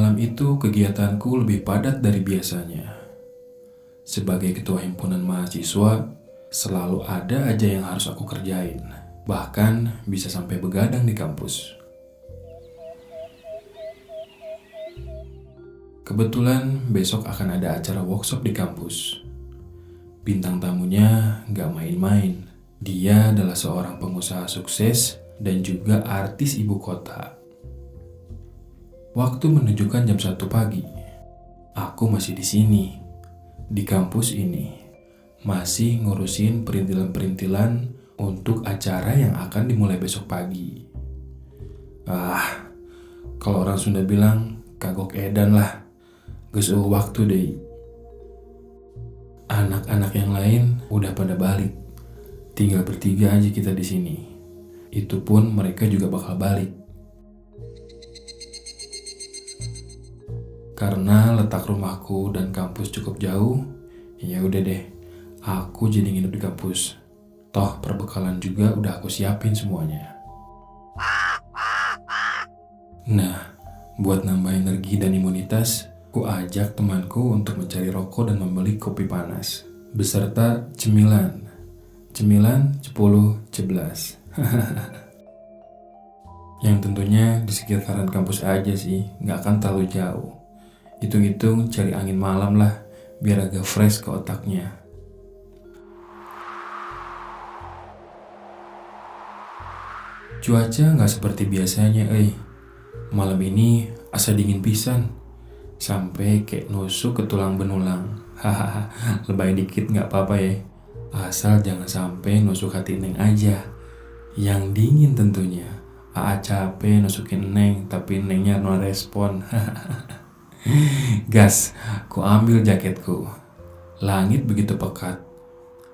Malam itu kegiatanku lebih padat dari biasanya. Sebagai ketua himpunan mahasiswa, selalu ada aja yang harus aku kerjain. Bahkan bisa sampai begadang di kampus. Kebetulan besok akan ada acara workshop di kampus. Bintang tamunya gak main-main. Dia adalah seorang pengusaha sukses dan juga artis ibu kota. Waktu menunjukkan jam 1 pagi. Aku masih di sini, di kampus ini. Masih ngurusin perintilan-perintilan untuk acara yang akan dimulai besok pagi. Kalau orang Sunda bilang, kagok edan lah. Geus waktu deh. Anak-anak yang lain udah pada balik. Tinggal bertiga aja kita di sini. Itu pun mereka juga bakal balik. Karena letak rumahku dan kampus cukup jauh, ya udah deh, aku jadi nginep di kampus. Toh perbekalan juga udah aku siapin semuanya. Nah, buat nambah energi dan imunitas, aku ajak temanku untuk mencari rokok dan membeli kopi panas beserta cemilan 10, 11. Yang tentunya di sekitaran kampus aja sih, gak akan terlalu jauh. Hitung-hitung cari angin malam lah, biar agak fresh ke otaknya. Cuaca gak seperti biasanya, Malam ini asa dingin pisan, sampai kayak nusuk ke tulang benulang. Hahaha, lebay dikit gak apa-apa ya. Asal jangan sampai nusuk hati Neng aja. Yang dingin tentunya. Aa capek nusukin Neng, tapi Nengnya no respon. Gas, ku ambil jaketku. Langit begitu pekat.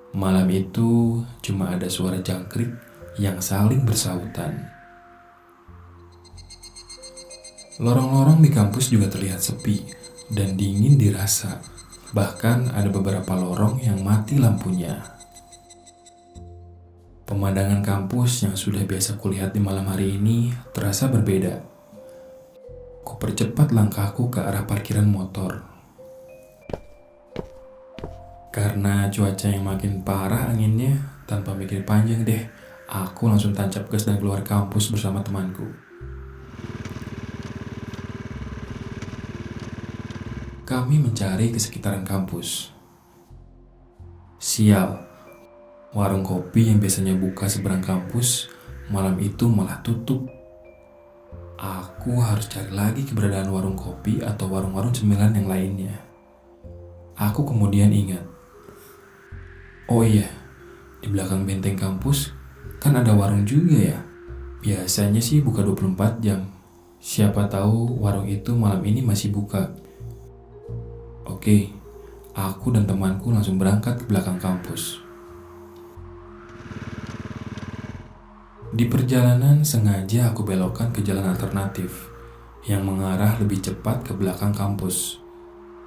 Malam itu cuma ada suara jangkrik yang saling bersautan. Lorong-lorong di kampus juga terlihat sepi dan dingin dirasa. Bahkan ada beberapa lorong yang mati lampunya. Pemandangan kampus yang sudah biasa kulihat di malam hari ini terasa berbeda. Kupercepat langkahku ke arah parkiran motor. Karena cuaca yang makin parah anginnya, tanpa mikir panjang deh, aku langsung tancap gas dan keluar kampus bersama temanku. Kami mencari ke sekitaran kampus. Sial, warung kopi yang biasanya buka seberang kampus, malam itu malah tutup. Aku harus cari lagi keberadaan warung kopi atau warung-warung cemilan yang lainnya. Aku kemudian ingat. Oh iya, di belakang benteng kampus kan ada warung juga ya. Biasanya sih buka 24 jam. Siapa tahu warung itu malam ini masih buka. Oke, aku dan temanku langsung berangkat ke belakang kampus. Di perjalanan sengaja aku belokkan ke jalan alternatif yang mengarah lebih cepat ke belakang kampus.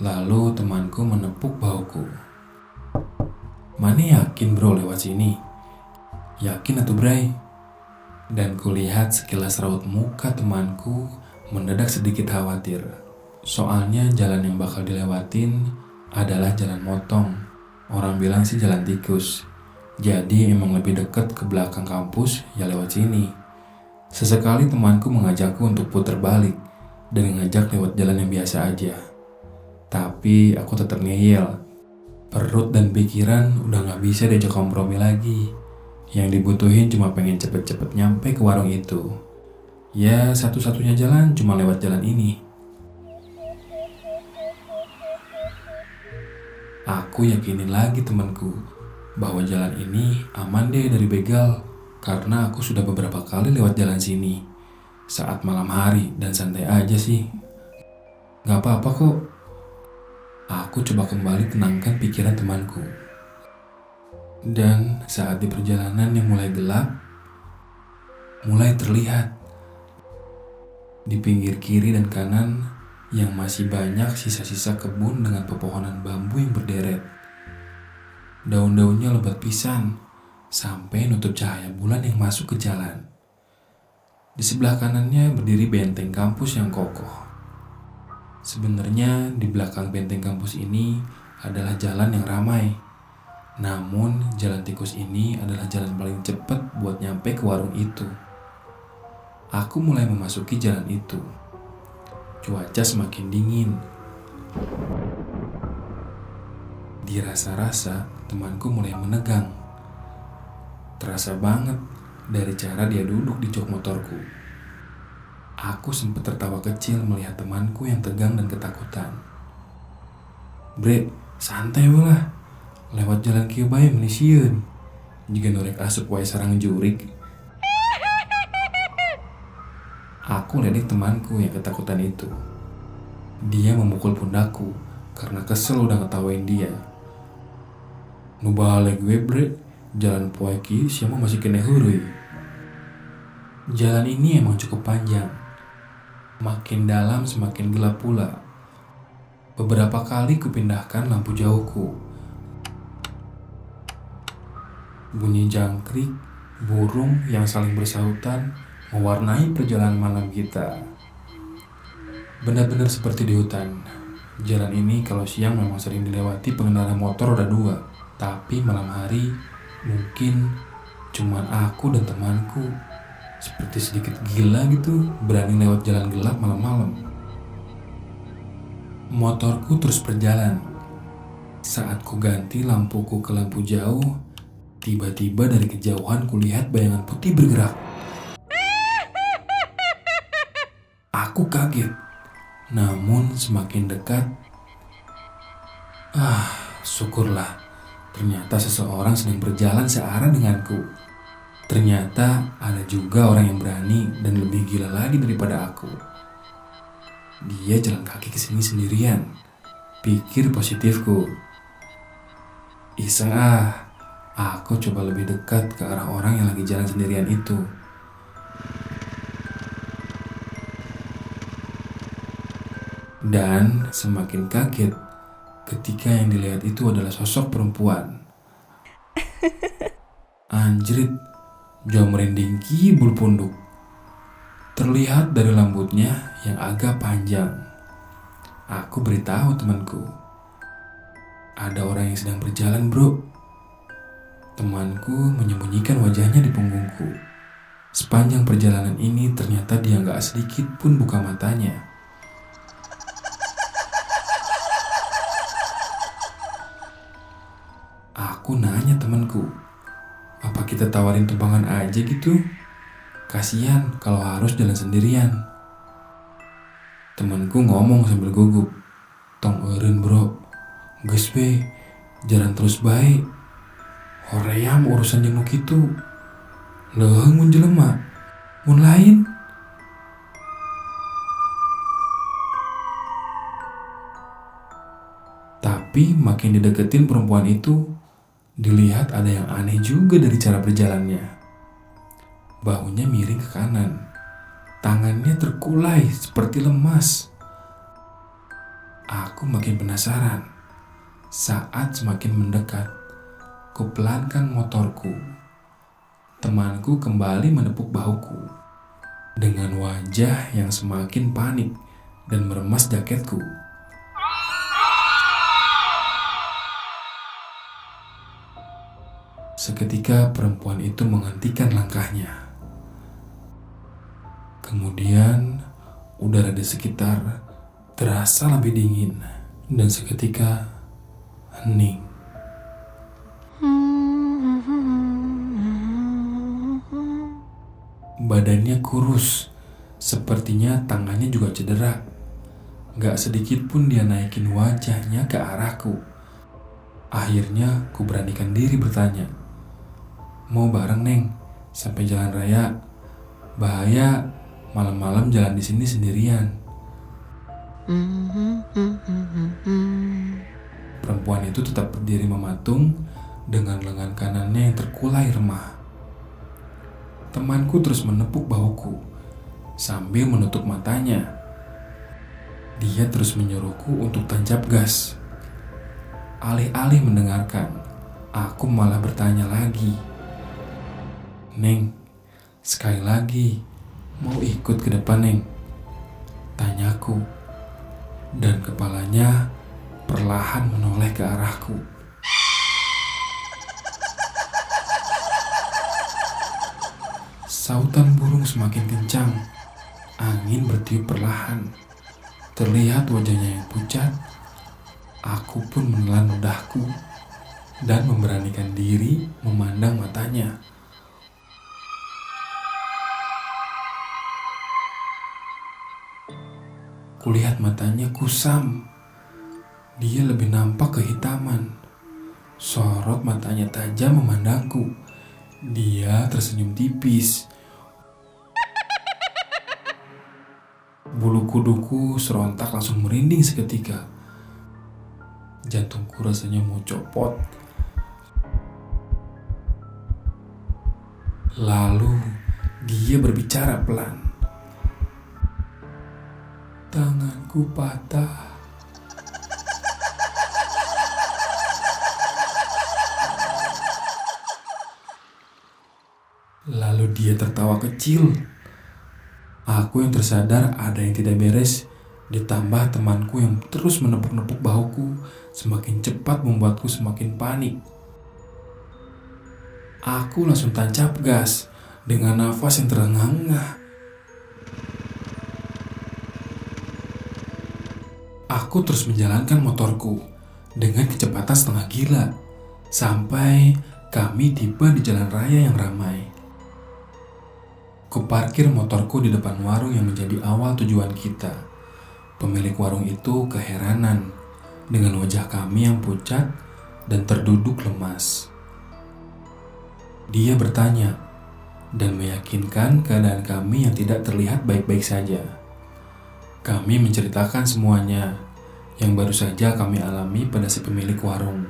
Lalu temanku menepuk bahuku. Mana yakin bro lewat sini? Yakin atuh bray? Dan kulihat sekilas raut muka temanku mendadak sedikit khawatir. Soalnya jalan yang bakal dilewatin adalah jalan motong. Orang bilang sih jalan tikus. Jadi emang lebih dekat ke belakang kampus ya lewat sini. Sesekali temanku mengajakku untuk putar balik dan ngajak lewat jalan yang biasa aja. Tapi aku tetap ngeyel. Perut dan pikiran udah gak bisa diajak kompromi lagi. Yang dibutuhin cuma pengen cepet-cepet nyampe ke warung itu. Ya satu-satunya jalan cuma lewat jalan ini. Aku yakinin lagi temanku bahwa jalan ini aman deh dari begal, karena aku sudah beberapa kali lewat jalan sini saat malam hari dan santai aja sih. Gak apa-apa kok. Aku coba kembali tenangkan pikiran temanku. Dan saat di perjalanan yang mulai gelap, mulai terlihat di pinggir kiri dan kanan yang masih banyak sisa-sisa kebun dengan pepohonan bambu yang berderet. Daun-daunnya lebat pisan sampai nutup cahaya bulan yang masuk ke jalan. Di sebelah kanannya berdiri benteng kampus yang kokoh. Sebenarnya di belakang benteng kampus ini adalah jalan yang ramai. Namun jalan tikus ini adalah jalan paling cepat buat nyampe ke warung itu. Aku mulai memasuki jalan itu. Cuaca semakin dingin. Dirasa-rasa temanku mulai menegang. Terasa banget dari cara dia duduk di jok motorku. Aku sempat tertawa kecil melihat temanku yang tegang dan ketakutan. Bre, santai lah. Lewat jalan kieu bae menisieun. Jika norek asup wae sarang jurig. Aku ledek temanku yang ketakutan itu. Dia memukul pundakku karena kesel udah ngetawain dia. Nu balik gue bre, jalan poe kieu sia mah masih kene heureuy. Jalan ini emang cukup panjang. Makin dalam semakin gelap pula. Beberapa kali kupindahkan lampu jauhku. Bunyi jangkrik, burung yang saling bersahutan mewarnai perjalanan malam kita. Benar-benar seperti di hutan. Jalan ini kalau siang memang sering dilewati pengendara motor roda 2. Tapi malam hari mungkin cuman aku dan temanku seperti sedikit gila gitu berani lewat jalan gelap malam-malam. Motorku terus berjalan. Saat ku ganti lampuku ke lampu jauh, tiba-tiba dari kejauhan kulihat bayangan putih bergerak. Aku kaget. Namun semakin dekat, syukurlah. Ternyata seseorang sedang berjalan searah denganku. Ternyata ada juga orang yang berani dan lebih gila lagi daripada aku. Dia jalan kaki ke sini sendirian. Pikir positifku. Iseng aku coba lebih dekat ke arah orang yang lagi jalan sendirian itu. Dan semakin kaget ketika yang dilihat itu adalah sosok perempuan. Anjrit, jauh merinding bulu punduk. Terlihat dari rambutnya yang agak panjang. Aku beritahu temanku, ada orang yang sedang berjalan bro. Temanku menyembunyikan wajahnya di punggungku. Sepanjang perjalanan ini ternyata dia gak sedikit pun buka matanya. Aku nanya temanku, apa kita tawarin tumpangan aja gitu? Kasian kalau harus jalan sendirian. Temanku ngomong sambil gugup, tong eureun bro, geus we, jalan terus bae. Hoream urusan jeung nu kitu. Leuheung mun jelema, mun lain. Tapi makin dideketin perempuan itu, dilihat ada yang aneh juga dari cara berjalannya. Bahunya miring ke kanan. Tangannya terkulai seperti lemas. Aku makin penasaran. Saat semakin mendekat, kupelankan motorku. Temanku kembali menepuk bahuku. Dengan wajah yang semakin panik dan meremas jaketku. Seketika perempuan itu menghentikan langkahnya. Kemudian udara di sekitar terasa lebih dingin dan seketika hening. Badannya kurus, sepertinya tangannya juga cedera. Gak sedikit pun dia naikin wajahnya ke arahku. Akhirnya ku beranikan diri bertanya, mau bareng Neng sampai jalan raya? Bahaya malam-malam jalan di sini sendirian. Perempuan itu tetap berdiri mematung dengan lengan kanannya yang terkulai remah. Temanku terus menepuk bahuku sambil menutup matanya. Dia terus menyuruhku untuk tancap gas. Alih-alih mendengarkan, aku malah bertanya lagi. Neng, sekali lagi, mau ikut ke depan Neng? Tanyaku. dan kepalanya perlahan menoleh ke arahku. Sautan burung semakin kencang, angin bertiup perlahan. Terlihat wajahnya yang pucat. Aku pun menelan ludahku dan memberanikan diri memandang matanya. Kulihat matanya kusam. Dia lebih nampak kehitaman. Sorot matanya tajam memandangku. Dia tersenyum tipis. Bulu kuduku serontak langsung merinding seketika. Jantungku rasanya mau copot. Lalu dia berbicara pelan. Tanganku patah. Lalu dia tertawa kecil. Aku yang tersadar ada yang tidak beres, ditambah temanku yang terus menepuk-nepuk bahuku semakin cepat membuatku semakin panik. Aku langsung tancap gas dengan nafas yang terengah-engah. Aku terus menjalankan motorku dengan kecepatan setengah gila sampai kami tiba di jalan raya yang ramai. Kuparkir motorku di depan warung yang menjadi awal tujuan kita. Pemilik warung itu keheranan dengan wajah kami yang pucat dan terduduk lemas. Dia bertanya dan meyakinkan keadaan kami yang tidak terlihat baik-baik saja. Kami menceritakan semuanya yang baru saja kami alami pada si pemilik warung.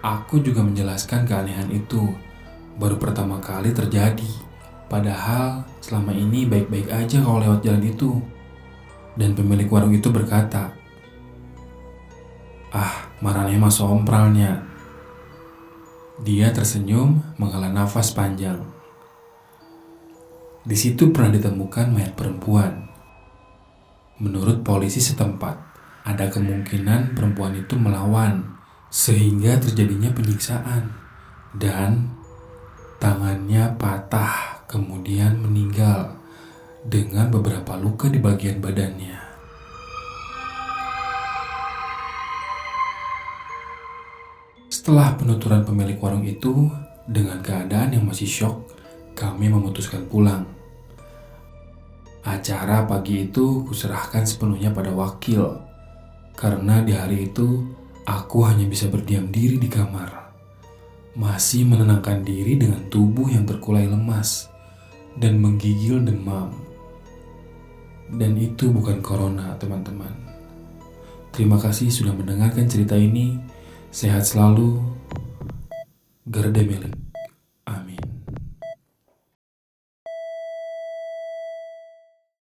Aku juga menjelaskan keanehan itu baru pertama kali terjadi, padahal selama ini baik-baik aja kalau lewat jalan itu. Dan pemilik warung itu berkata, "Ah, marahnya mah sompralnya." Dia tersenyum menghela nafas panjang. Di situ pernah ditemukan mayat perempuan. Menurut polisi setempat, ada kemungkinan perempuan itu melawan sehingga terjadinya penyiksaan dan tangannya patah kemudian meninggal dengan beberapa luka di bagian badannya. Setelah penuturan pemilik warung itu, dengan keadaan yang masih syok, kami memutuskan pulang. Acara pagi itu kuserahkan sepenuhnya pada wakil, karena di hari itu aku hanya bisa berdiam diri di kamar. Masih menenangkan diri dengan tubuh yang terkulai lemas dan menggigil demam. Dan itu bukan corona, teman-teman. Terima kasih sudah mendengarkan cerita ini. Sehat selalu. Gerde Melek.